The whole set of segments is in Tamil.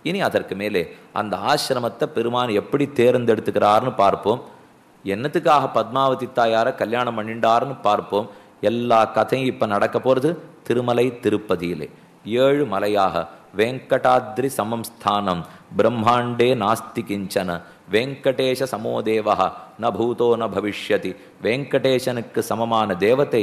இனி அதற்கு மேலே அந்த ஆசிரமத்தை பெருமான் எப்படி தேர்ந்தெடுத்துக்கிறார்னு பார்ப்போம். என்னத்துக்காக பத்மாவதி தாயார கல்யாணம் பண்ணிண்டார்னு பார்ப்போம். எல்லா கதையும் இப்ப நடக்க போறது திருமலை திருப்பதியிலே. 7 மலையாக வெங்கடாத்ரி சமம் ஸ்தானம் பிரம்மாண்டே நாஸ்தி கிஞ்சன வெங்கடேஷ சமோதேவா ந பூதோ ந பவிஷ்யதி. வெங்கடேசனுக்கு சமமான தேவத்தை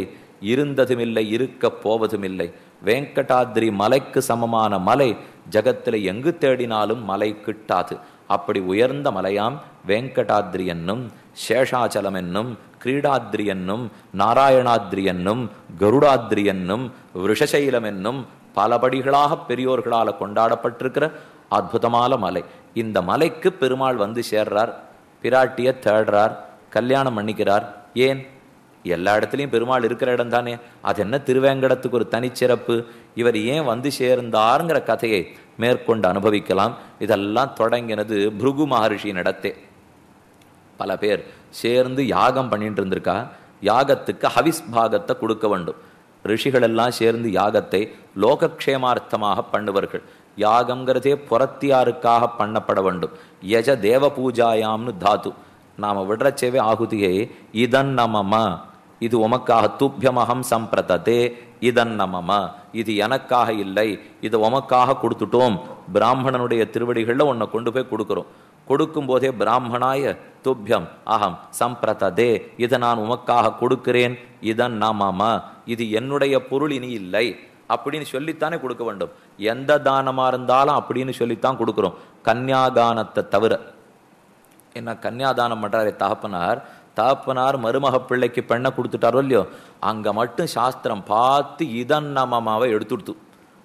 இருந்ததுமில்லை, இருக்க போவதுமில்லை. வெங்கடாத்ரி மலைக்கு சமமான மலை ஜகத்தில் எங்கு தேடினாலும் மலை கிட்டாது. அப்படி உயர்ந்த மலையாம் வெங்கடாத்ரி என்னும், சேஷாச்சலம் என்னும், கிரீடாத்ரி என்னும், நாராயணாத்ரி என்னும், கருடாத்ரி என்னும், விஷசைலம் என்னும் பலபடிகளாக பெரியோர்களால் கொண்டாடப்பட்டிருக்கிற அற்புதமான மலை. இந்த மலைக்கு பெருமாள் வந்து சேர்றார், பிராட்டிய தேடுறார், கல்யாணம் பண்ணிக்கிறார். ஏன்? எல்லா இடத்துலையும் பெருமாள் இருக்கிற இடம் தானே, அது என்ன திருவேங்கடத்துக்கு ஒரு தனிச்சிறப்பு? இவர் ஏன் வந்து சேர்ந்தாருங்கிற கதையை மேற்கொண்டு அனுபவிக்கலாம். இதெல்லாம் தொடங்கினது பிருகு மகர்ஷியின் இடத்தே. பல பேர் சேர்ந்து யாகம் பண்ணிட்டு இருந்திருக்கா. யாகத்துக்கு ஹவிஸ் பாகத்தை கொடுக்க வேண்டும். ரிஷிகள் எல்லாம் சேர்ந்து யாகத்தை லோகக்ஷேமார்த்தமாக பண்ணுவார்கள். யாகம்ங்கிறதே புறத்தியாருக்காக பண்ணப்பட வேண்டும். யஜ தேவ பூஜாயாம்னு தாத்து. நாம விடுறச்சேவே ஆகுதியை இதன் நமம, இது உமக்காக, துப்பியமகம் சம்பிரததே இதன் நமம, இது எனக்காக இல்லை, இது உமக்காக கொடுத்துட்டோம். பிராமணனுடைய திருவடிகளில் உன்னை கொண்டு போய் கொடுக்குறோம். கொடுக்கும் போதே பிராமணாய துப்பியம் அகம் சம்பிரததே, இதை நான் உமக்காக கொடுக்கிறேன். இதன் நமம, இது என்னுடைய பொருள் இனி இல்லை அப்படின்னு சொல்லித்தானே கொடுக்க வேண்டும். எந்த தானமா இருந்தாலும் அப்படின்னு சொல்லித்தான் கொடுக்குறோம், கன்யாதானத்தை தவிர. என்ன கன்யாதானம் பண்றாரு தகப்பனார், தகப்பனார் மருமக பிள்ளைக்கு பெண்ணை கொடுத்துட்டாரோ இல்லையோ, அங்க மட்டும் சாஸ்திரம் பார்த்து இதன் நமமாவை எடுத்துடுத்து.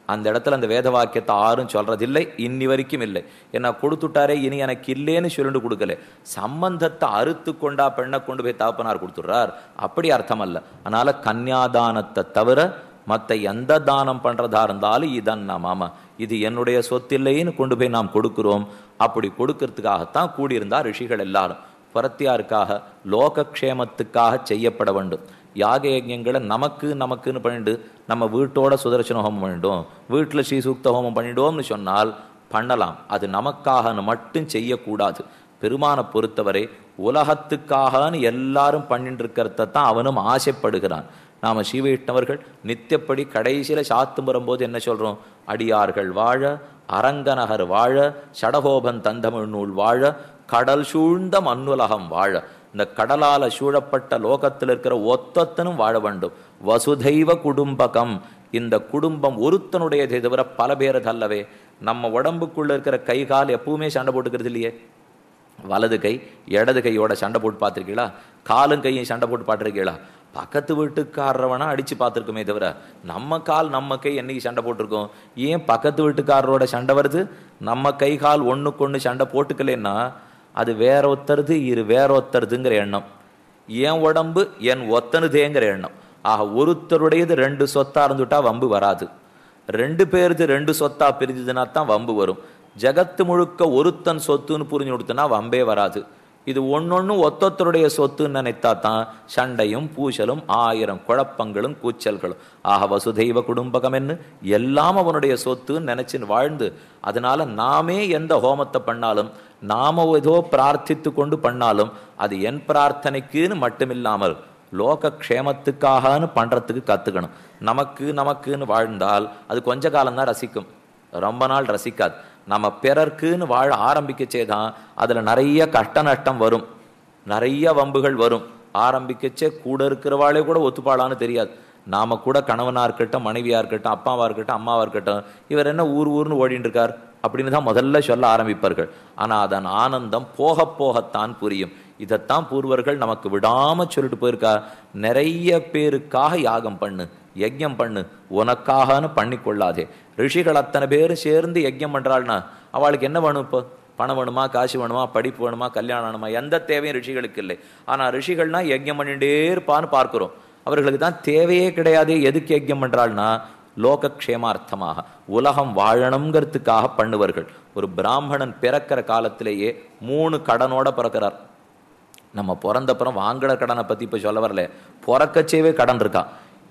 அந்த இடத்துல அந்த வேத வாக்கியத்தை யாரும் சொல்றதில்லை, இன்னி வரைக்கும் இல்லை. என்ன கொடுத்துட்டாரே, இனி எனக்கு இல்லேன்னு சொல்லிட்டு கொடுக்கல. சம்பந்தத்தை அறுத்து கொண்டா பெண்ணை கொண்டு போய் தகப்பனார் கொடுத்துட்றார், அப்படி அர்த்தம் அல்ல. அதனால கன்யாதானத்தை தவிர மற்ற எந்த தானம் பண்றதா இருந்தாலும் இதன் நமம, இது என்னுடைய சொத்தில்லைன்னு கொண்டு போய் நாம் கொடுக்கிறோம். அப்படி கொடுக்கறதுக்காகத்தான் கூடியிருந்தா ரிஷிகள் எல்லாரும். புறத்தியாருக்காக லோகக்ஷேமத்துக்காக செய்யப்பட வேண்டும். யாக யஜ்யங்களை நமக்குன்னு பண்ணிட்டு நம்ம வீட்டோட சுதர்சன ஹோமம் பண்ணிட்டோம், வீட்டில் ஸ்ரீசூக்த ஹோமம் பண்ணிட்டோம்னு சொன்னால் பண்ணலாம். அது நமக்காகனு மட்டும் செய்யக்கூடாது. பெருமானை பொறுத்தவரை உலகத்துக்காகனு எல்லாரும் பண்ணிட்டு இருக்கிறத தான் அவனும் ஆசைப்படுகிறான். நாம ஸ்ரீவைஷ்ணவர்கள் நித்தியப்படி கடைசியில் சாத்தும் வரும்போது என்ன சொல்றோம்? அடியார்கள் வாழ, அரங்கநகர் வாழ, சடகோபன் தந்தமிழ் நூல் வாழ, கடல் சூழ்ந்த மண்ணுலகம் வாழ. இந்த கடலால சூழப்பட்ட லோகத்தில் இருக்கிற ஒத்தனும் வாழ வேண்டும். வசுதைவ குடும்பகம், இந்த குடும்பம் ஒருத்தனுடையதை தவிர பல பேரது அல்லவே. நம்ம உடம்புக்குள்ள இருக்கிற கை கால் எப்பவுமே சண்டை போட்டுக்கிறது இல்லையே. வலது கை இடது கையோட சண்டை போட்டு பார்த்துருக்கீங்களா? காலும் கையும் சண்டை போட்டு பார்த்துருக்கீங்களா? பக்கத்து வீட்டுக்காரவனா அடிச்சு பார்த்துருக்குமே தவிர நம்ம கால் நம்ம கை என்னைக்கு சண்டை போட்டிருக்கோம்? ஏன் பக்கத்து வீட்டுக்காரரோட சண்டை வருது? நம்ம கை கால் ஒன்றுக்கு சண்டை போட்டுக்கலன்னா அது வேற ஒத்தருது, வேற ஒத்தருதுங்கிற எண்ணம். என் உடம்பு என் ஒத்தனுதேங்கிற எண்ணம். ஆக ஒருத்தருடையது 2 சொத்தா இருந்துட்டா வம்பு வராது. 2 பேருது 2 சொத்தா பிரிஞ்சுதுன்னா தான் வம்பு வரும். ஜகத்து முழுக்க ஒருத்தன் சொத்துன்னு புரிஞ்சு கொடுத்தனா வம்பே வராது. இது ஒன்னொன்னு ஒத்தொத்தருடைய சொத்துன்னு நினைத்தா தான் சண்டையும் பூசலும் 1000 குழப்பங்களும் கூச்சல்களும். ஆக வசுதெய்வ குடும்பகம் என்ன எல்லாம் அவனுடைய சொத்துன்னு நினைச்சுன்னு வாழ்ந்து, அதனால நாமே எந்த ஹோமத்தை பண்ணாலும், நாம ஏதோ பிரார்த்தித்து கொண்டு பண்ணாலும் அது என் பிரார்த்தனைக்குன்னு மட்டுமில்லாமல் லோகக்ஷேமத்துக்காகனு பண்றதுக்கு கத்துக்கணும். நமக்குன்னு வாழ்ந்தால் அது கொஞ்ச காலம்தான் ரசிக்கும், ரொம்ப நாள் ரசிக்காது. நம்ம பிறர்க்குன்னு வாழ ஆரம்பிக்கச்சே தான் அதுல நிறைய கஷ்ட நஷ்டம் வரும், நிறைய வம்புகள் வரும். ஆரம்பிக்கச்சே கூட இருக்கிறவாளே கூட ஒத்துப்பாளான்னு தெரியாது. நாம கூட கணவனா இருக்கட்டும், மனைவியா இருக்கட்டும், அப்பாவா இருக்கட்டும், அம்மாவா இருக்கட்டும், இவர் என்ன ஊர்னு ஓடிட்டு இருக்கார் அப்படின்னு தான் முதல்ல சொல்ல ஆரம்பிப்பார்கள். ஆனா அதன் ஆனந்தம் போக போகத்தான் புரியும். இதைத்தான் பூர்வர்கள் நமக்கு விடாம சொல்லிட்டு போயிருக்கா. நிறைய பேருக்காக யாகம் பண்ணு, யஜ்யம் பண்ணு, உனக்காகனு பண்ணி கொள்ளாதே. ரிஷிகள் அத்தனை பேரும் சேர்ந்து யஜ்யம் பண்றாள்னா அவளுக்கு என்ன வேணும்? இப்போ பணம் வேணுமா, காசு வேணுமா, படிப்பு வேணுமா, கல்யாணம் வேணுமா? எந்த தேவையும் ரிஷிகளுக்கு இல்லை. ஆனா ரிஷிகள்னா யஜ்யம் பண்ணிட்டே இருப்பான்னு பார்க்கிறோம். அவர்களுக்கு தான் தேவையே கிடையாது. எதுக்கு யஜ்யம் பண்றாள்னா லோகக்ஷேமார்த்தமாக, உலகம் வாழணுங்கிறதுக்காக பண்ணுவார்கள். ஒரு பிராமணன் பிறக்கிற காலத்திலேயே 3 கடனோட பிறக்கிறார். நம்ம பிறந்தப்புறம் வாங்கின கடனை பற்றி இப்போ சொல்ல வரல, பிறக்கச்சேவே கடன் இருக்கா.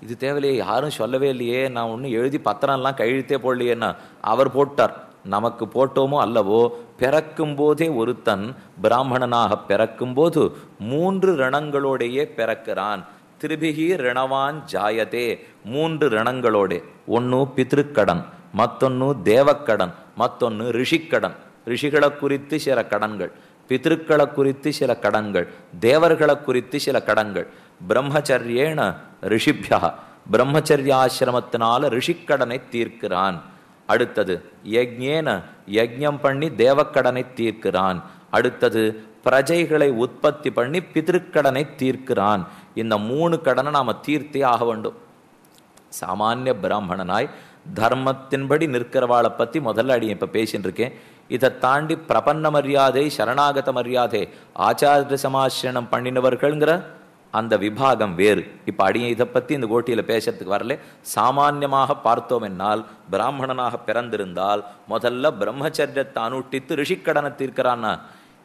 இது தேவையில்லையே, யாரும் சொல்லவே இல்லையே, நான் ஒன்றும் எழுதி பத்திரம்லாம் கையெழுத்தே போடலையேன்னா அவர் போட்டார். நமக்கு போட்டோமோ அல்லவோ, பிறக்கும் போதே ஒருத்தன் பிராமணனாக பிறக்கும் போது 3 ரணங்களோடையே பிறக்கிறான். திரிபிகி ரணவான் ஜாயதே, 3 ரணங்களோட. ஒன்று பித்ருக்கடன், மத்தொன்று தேவக்கடன், மத்தொன்று ரிஷிக்கடன். ரிஷிகளை குறித்து சில கடன்கள், பித்ருக்களை குறித்து சில கடன்கள், தேவர்களை குறித்து சில கடன்கள். பிரம்மச்சரியேன ரிஷிபியா, பிரம்மச்சரியாசிரமத்தினால ரிஷிக்கடனை தீர்க்கிறான். அடுத்தது யஜ்ஞேன, யஜ்ஞம் பண்ணி தேவக்கடனை தீர்க்கிறான். அடுத்தது பிரஜைகளை உற்பத்தி பண்ணி பித்ருக்கடனை தீர்க்கிறான். இந்த 3 கடனை நாம தீர்த்தே ஆக வேண்டும். சாமானிய பிராமணனாய் தர்மத்தின்படி நிற்கிறவாளை பத்தி முதல்ல அடி இப்ப பேசிட்டு இருக்கேன். இதை தாண்டி பிரபன்ன மரியாதை, சரணாகத மரியாதை, ஆச்சாரிய சமாசிரணம் பண்ணினவர்கள்ங்கிற அந்த விபாகம் வேறு. இப்ப அடியை இதை பத்தி இந்த கோட்டியில பேசுறதுக்கு வரல. சாமான்யமாக பார்த்தோம் என்னால், பிராமணனாக பிறந்திருந்தால் முதல்ல பிரம்மச்சரியத்தை அனுஷ்டித்து ரிஷிக்கடனை தீர்க்கிறான்னா,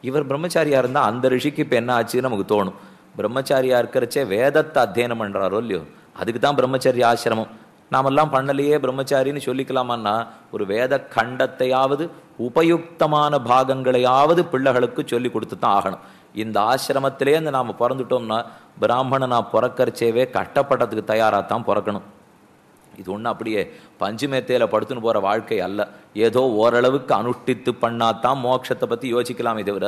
இவர் பிரம்மச்சாரியா இருந்தா அந்த ரிஷிக்கு இப்ப என்ன ஆச்சுன்னு நமக்கு தோணும். பிரம்மச்சாரியா இருக்கிறச்சே வேதத்தை அத்தியனம் பண்றாரோ இல்லையோ, அதுக்கு தான் பிரம்மச்சரிய ஆசிரமம். நாமெல்லாம் பண்ணலையே பிரம்மச்சாரின்னு சொல்லிக்கலாமான்னா, ஒரு வேத கண்டத்தையாவது உபயுக்தமான பாகங்களையாவது பிள்ளைகளுக்கு சொல்லி கொடுத்து தான் ஆகணும். இந்த ஆசிரமத்திலேருந்து நாம் பிறந்துட்டோம்னா, பிராமணனா பிறக்கரிச்சேவே கஷ்டப்பட்டதுக்கு தயாராகத்தான் பிறக்கணும். இது ஒன்று அப்படியே பஞ்சுமேத்தையில் படுத்துன்னு போகிற வாழ்க்கை அல்ல. ஏதோ ஓரளவுக்கு அனுஷ்டித்து பண்ணாதான் மோட்சத்தை பற்றி யோசிக்கலாமே தவிர,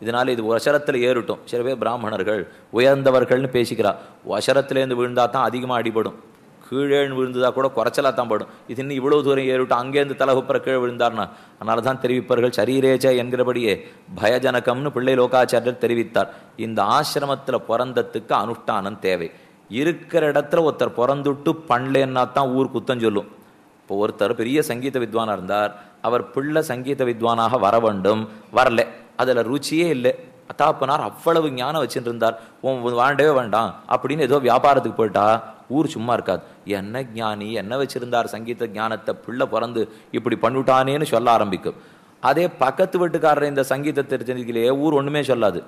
இதனால் இது வசரத்தில் ஏறிட்டோம். சில பேர் பிராமணர்கள் உயர்ந்தவர்கள்னு பேசிக்கிறா. வசரத்துலேருந்து விழுந்தா தான் அதிகமாக அடிபடும், கீழேன்னு விழுந்ததா கூட குறைச்சலாக தான் படும். இது இன்னும் இவ்வளோ தூரம் ஏறிவிட்டு அங்கேருந்து தலகுப்புற கீழே விழுந்தார்னா, அதனால தான் தெரிவிப்பார்கள் சரீரேச்ச என்கிறபடியே பயஜனகம்னு பிள்ளை லோகாச்சாரியர் தெரிவித்தார். இந்த ஆசிரமத்தில் பிறந்ததுக்கு அனுஷ்டானம் தேவை. இருக்கிற இடத்துல ஒருத்தர் பிறந்துட்டு பண்ணலன்னா தான் ஊர் குத்தம் சொல்லும். இப்போ ஒருத்தர் பெரிய சங்கீத வித்வானாக இருந்தார், அவர் பிள்ளை சங்கீத வித்வானாக வர வேண்டும், வரல, அதில் ருச்சியே இல்லை. அத்தாப்பனார் அவ்வளவு ஞானம் வச்சுட்டு இருந்தார், வாண்டவே வேண்டாம் அப்படின்னு ஏதோ வியாபாரத்துக்கு போயிட்டா ஊர் சும்மா இருக்காது. என்ன ஞானி, என்ன வச்சிருந்தார் சங்கீத ஞானத்தை, பிள்ளை பிறந்து இப்படி பண்ணிவிட்டானேன்னு சொல்ல ஆரம்பிக்கும். அதே பக்கத்து வீட்டுக்காரர் இந்த சங்கீதத்தை தெரிஞ்சிக்கலையே, ஊர் ஒன்றுமே சொல்லாது.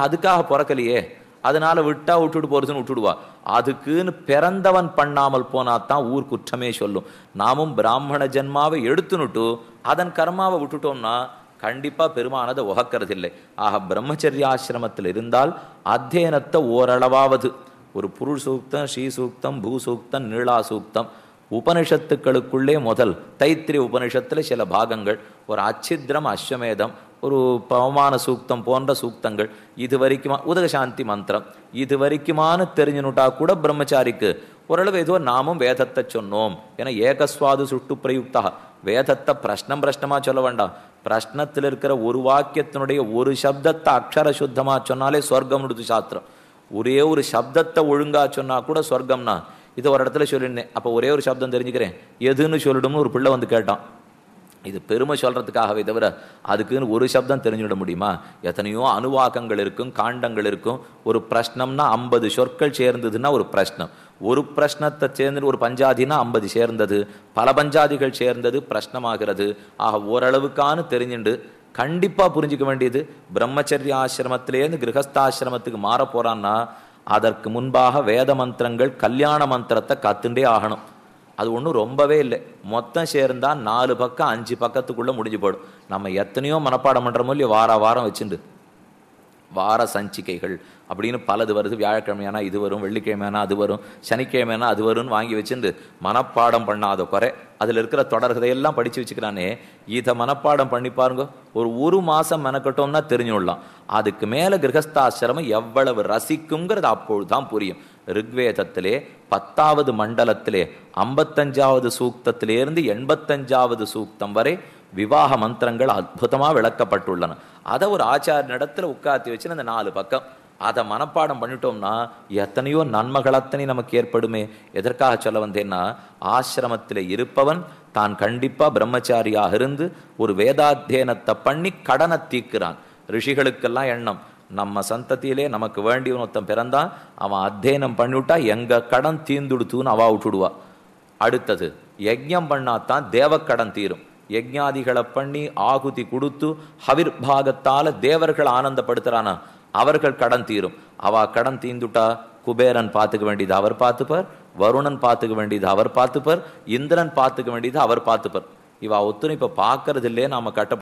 அதுக்காக பிறக்கலையே, அதனால விட்டுட்டு போறதுன்னு விட்டுடுவா. அதுக்குன்னு பிறந்தவன் பண்ணாமல் போனாதான் ஊர் குற்றமே சொல்லும். நாமும் பிராமண ஜென்மாவை எடுத்துனுட்டு அதன் கர்மாவை விட்டுட்டோம்னா கண்டிப்பா பெருமானதை உகக்கிறது இல்லை. ஆக பிரம்மச்சரியாசிரமத்தில் இருந்தால் அத்தியனத்தை ஓரளவாவது, ஒரு புருஷ சூக்தம், ஸ்ரீ சூக்தம், பூ சூக்தம், நீளா சூக்தம், உபனிஷத்துக்களுக்குள்ளே முதல் தைத்திரிய உபனிஷத்துல சில பாகங்கள், ஒரு அச்சித்ரம், அஸ்வமேதம், ஒரு பவமான சூக்தம் போன்ற சூக்தங்கள், இது வரைக்குமா உதகசாந்தி மந்திரம், இது வரைக்குமானு தெரிஞ்சுனுட்டா கூட பிரம்மச்சாரிக்கு ஓரளவு ஏதோ நாமும் வேதத்தை சொன்னோம். ஏன்னா ஏகஸ்வாது சுட்டு பிரயுக்தா, வேதத்தை பிரஷ்னமா சொல்ல வேண்டாம். பிரஷ்னத்தில் இருக்கிற ஒரு வாக்கியத்தினுடைய ஒரு சப்தத்தை அக்ஷர சுத்தமா சொன்னாலே சொர்க்கம் நுடுத்து சாஸ்திரம். ஒரே ஒரு சப்தத்தை ஒழுங்கா சொன்னா கூட சொர்க்கம்னா, இதை ஒரு இடத்துல சொல்லிருந்தேன். அப்போ ஒரே ஒரு சப்தம் தெரிஞ்சுக்கிறேன், எதுன்னு சொல்லிடும்னு ஒரு பிள்ளை வந்து கேட்டான். இது பெருமை சொல்றதுக்காகவே தவிர அதுக்குன்னு ஒரு சப்தம் தெரிஞ்சுவிட முடியுமா? எத்தனையோ அணுவாக்கங்கள் இருக்கும், காண்டங்கள் இருக்கும். ஒரு பிரஷ்னம்னா 50 சொற்கள் சேர்ந்ததுன்னா ஒரு பிரஷ்னம். ஒரு பிரஷ்னத்தை சேர்ந்து ஒரு பஞ்சாதினா 50 சேர்ந்தது, பல பஞ்சாதிகள் சேர்ந்தது பிரஷ்னமாகிறது. ஆக ஓரளவுக்கானு தெரிஞ்சுண்டு கண்டிப்பா புரிஞ்சுக்க வேண்டியது, பிரம்மச்சரிய ஆசிரமத்திலேருந்து கிரகஸ்தாசிரமத்துக்கு மாற போறான்னா அதற்கு முன்பாக வேத மந்திரங்கள், கல்யாண மந்திரத்தை கத்துண்டே ஆகணும். அது ஒன்றும் ரொம்பவே இல்லை, மொத்தம் சேர்ந்தா 4 பக்கம் 5 பக்கத்துக்குள்ள முடிஞ்சு போடும். நம்ம எத்தனையோ மனப்பாடம் பண்றோமோ இல்லையோ, வாரம் வச்சுண்டு வார சஞ்சிகைகள் அப்படின்னு பலது வருது. வியாழக்கிழமையானா இது வரும், வெள்ளிக்கிழமையானா அது வரும், சனிக்கிழமையானா அது வரும்னு வாங்கி வச்சுட்டு மனப்பாடம் பண்ணாத குறை அதில் இருக்கிற தொடர்கதையெல்லாம் படித்து வச்சுக்கிறானே. இதை மனப்பாடம் பண்ணி பாருங்க, ஒரு மாதம் மெனக்கட்டோம்னா தெரிஞ்சுடலாம். அதுக்கு மேலே கிரகஸ்தாசிரமம் எவ்வளவு ரசிக்குங்கிறது அப்பொழுதுதான் புரியும். ரிக்வேதத்திலே 10வது மண்டலத்திலே 55வது சூக்தத்திலேருந்து 85வது சூக்தம் வரை விவாக மந்திரங்கள் அற்புதமாக விளக்கப்பட்டுள்ளன. அதை ஒரு ஆச்சாரியனிடத்துல உட்காத்தி வச்சு அந்த 4 பக்கம் அதை மனப்பாடம் பண்ணிட்டோம்னா எத்தனையோ நன்மைகள் அத்தனை நமக்கு ஏற்படுமே. எதற்காக சொல்ல வந்தேன்னா, ஆசிரமத்தில் இருப்பவன் தான் கண்டிப்பா பிரம்மச்சாரியாக இருந்து ஒரு வேதாத்தியனத்தை பண்ணி கடனை தீர்க்கிறான். ரிஷிகளுக்கெல்லாம் எண்ணம், நம்ம சந்ததியிலே நமக்கு வேண்டியவன் ஒருத்தன் பிறந்தான், அவன் அத்தியனம் பண்ணிவிட்டா எங்க கடன் தீர்ந்துடுத்துன்னு அவா விட்டுடுவா. அடுத்தது யஜ்ஞம் பண்ணாதான் தேவக்கடன் தீரும். யஜ்ஞாதிகளை பண்ணி ஆகுதி கொடுத்து ஹவிர்பாகத்தால தேவர்கள் ஆனந்தப்படுத்துறானா, அவர்கள் கடன் தீரும். அவ கடன் தீந்துட்டா குபேரன் பார்த்துக்க வேண்டியது அவர் பார்த்துப்பார், வருணன் பார்த்துக்க வேண்டியது அவர் பார்த்துப்பார், இந்திரன் பார்த்துக்க வேண்டியது அவர் பார்த்துப்பார். இவா ஒத்துணும் இப்ப பாக்குறது இல்லையே நாம கட்ட